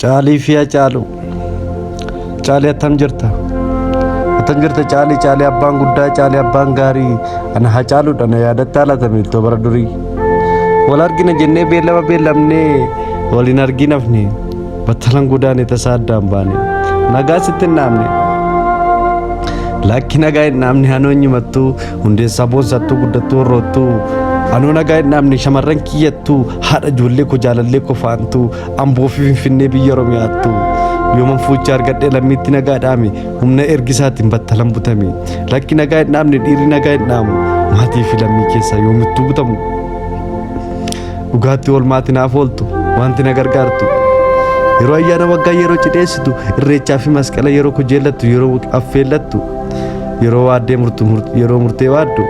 Caalii fi Hacaaluu. Caalii attam jirta? Attam jirta Caalii abbaan guddaa Caalii abbaan gaarii ana Hacaaluudha na yaadatta halatame ittoo bara durii. Wal argina jennee beellamnee waliin arginafne battalan gudaane tasaa addaan baane. Nagaa sitti hin dhaamne. Lakki nagaa hin dhaamne hanoo nyimattu hundeessaa boonsattuu guddattuu horroottuu. Anoo nagaa hin dhaamne shamarran kiyyattuu haadha ijoollee koo jaalallee koo faantuu amboo fi finfinnee biyya Oromiyaattuu. Yooman fuucha argadhee lammiitti nagaa dhaame humna ergisaatiin battalan butame. Lakki nagaa hin dhaamne dhiirri nagaa hin dhaamu maatii fi lammii keessaa yoomittuu butamu. Dhugaatti oolmaati naaf ooltu wanti na gargaartu. Yeroo ayyaana waggaa yeroo cidheessitu irreechaa fi masqala yeroo kujeellattu yeroo affeellattu yeroo waaddee yeroo murtee waaddu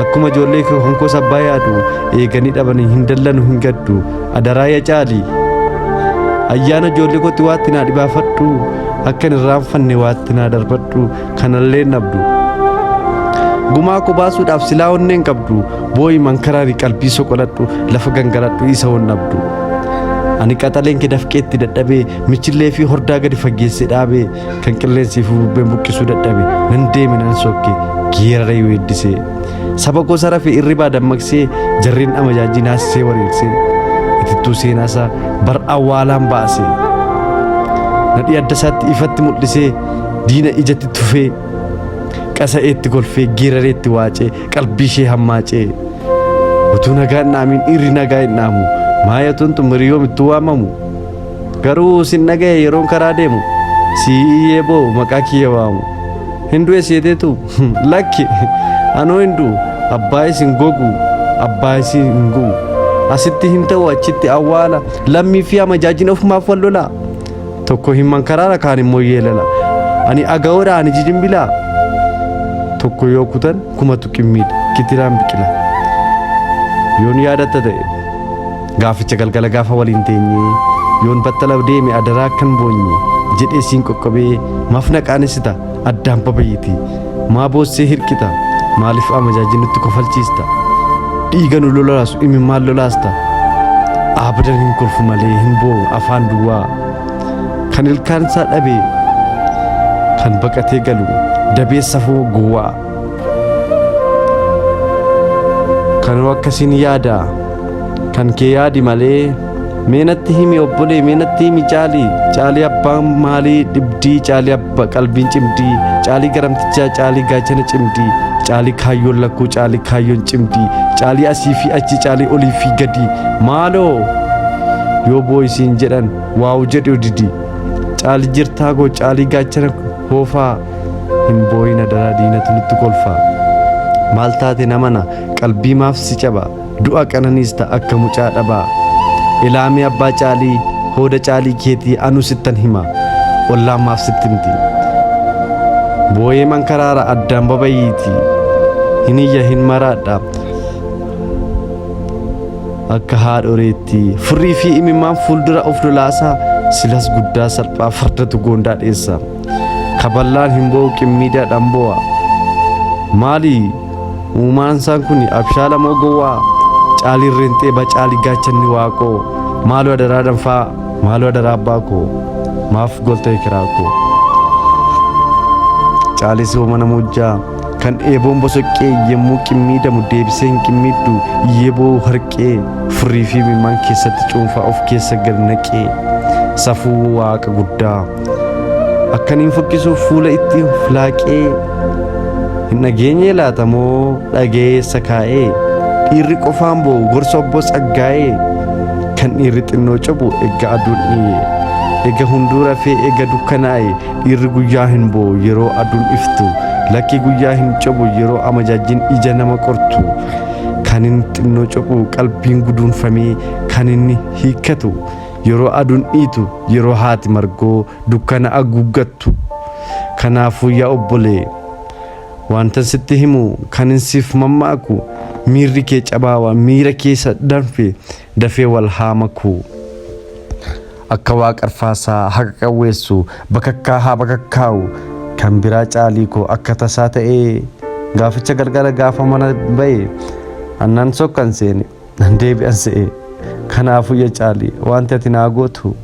akkuma ijoollee hankoos abbaa yaadu eeganii dhabanii hin dallanu hin gaddu adaraa yaa Caalii. Ayyaana ijoollee kootti waatti naa dhibaafadhu akka hin irraanfanne waatti naa darbadhu kanallee nabdu. Gumaa koo baasuudhaaf silaa onneen qabdu boo'i mankaraari qalbii soqoladhu lafa gangaladhu isa onnabdu. Ani qaxaleen kee dafqeetti dadhabee michillee fi hordaa gadi fageesse dhaabee kan qilleensi fi bubbeen buqqisuu dadhabe nan deeme nan sokke geeraree weeddisee saba gosa rafee irribaa dammaqsee jarreen amajaajii naasisee wareegsee itittuu seenaasaa bar awwaalaan baasee nadhii adda isaatti ifatti mul'isee diina ijatti tufee qasa'eetti golfee geerareetti waacee qalbii ishee hammaacee utuu nagaa hin dhaamin irri nagaa hin dhaamu maayatuun xumuriyoo mittuu waamamu garuu sin naga'e yeroon karaa deemu si'iyyee boo maqaa kiyya waamu hinduu eesseeteetu lakki anoo hinduu abbaa isin gogu abbaa isin hin gu'u asitti hin ta'u achitti awwaala lammii fi amajaajin ofumaaf wal lolaa tokko hin mankaraara kaan immoo yeelala ani agaa'oodha ani jijimbilaa tokko yoo kutan kumatu qimmiidha kitiraan biqila yoon yaadatta ta'e gaaficha galgala gaafa waliin teenye yoon battala deeme adaraa akkan boonye jedhee siin qoqqobee maaf naqaanisita addaan babayyiti maa boossee hirqita maaliif amajaajii nutti kofalchiista dhiiga nu lolaasu imimmaan lolaasta abadan hin kolfu malee hin boo afaan duwwaa kan ilkaan isaa dhabee kan baqatee galu dabeessa foo gowwaa kan akkasiin yaada kan kee yaadi malee meenatti himi obbolee meenatti himi Caalii abbaan maalii dhibdii Caalii abbaa qalbiin cimdii Caalii garamtichaa Caalii gaachana cimdii Caalii kaayyoon lakkuu Caalii kaayyoon cimdii Caalii asii fi achi Caalii olii fi gadi maaloo yoo boo'isiin jedhan waawu jedhu didi Caalii jirtaa goo Caalii gaachana hoofaa hin boo'ina daraa diinatu nutti kolfaa maal taate namana qalbii maaf si caba du'a qananiis ta'a akka mucaa dhabaa ilaamii abbaa Caalii hooda Caalii keetii anu sittan hima ollaan maaf sitti miti boo'ee mankaraara addaan babayyiiti hin iyya hin maraadha akka haadhoreetti furrii fi imimmaan fuuldura of lolaasaa silas guddaa salphaa fardatu goondaa dheessa kaballaan hin boo'u qimmiidhaa dhambo'a maali uumaan isaan kun abshaala moo gowwaa Caalii rentee ba Caalii gaachanni waaqoo maaloo adaraa danfaa maaloo adaraa abbaa koo maaf goltee kiraa koo Caalii soo mana mujjaa kan eeboon bosoqqee yemmuu qimmiidamu deebisee hin qimmiiddu yeeboo harqee furrii fi imimmaan keessatti cuunfaa of keessa gad naqee safuu waaqa guddaa akkaniin fokkisuuf fuula itti flaaqee hin dhageenye laata moo dhageessa kaa'ee dhiirri qofaan boo'u gorsa obbo Tsaggaa'ee kan dhiirri xinnoo cabu eegga aduun dhiye eegga hunduu rafee eegga dukkanaa'e dhiirri guyyaa hin boo'u yeroo aduun iftu lakki guyyaa hin cabu yeroo amajaajin ija nama qortu kan inni xinnoo cabu qalbiin guduunfamee kan inni hiikkatu yeroo aduun dhiitu yeroo haati margoo dukkana haguuggattu kanaafuu yaa obbolee wanta sitti himu kan insiif mammaaku miirri kee cabaawa miira keessa danfe dafee wal haamaku akka waaqarfaasaa haqa qawweessu bakakkaa haa bakakkaa'u kan biraa Caalii koo akka tasaa ta'ee gaaficha galgala gaafa mana ba'e annan sokkan seene nan deebi'an se'e kanaafuu yaa Caalii wanti ati naa gootu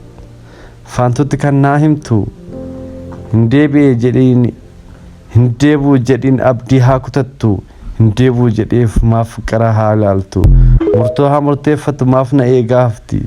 faantutti kan naa himtu hin deebi'e jedhiin hin deebi'u jedhiin abdii haa kutattu hin deebi'u jedheef maaf qara haa laaltu murtoo haa murteeffatu maaf na eegaa hafti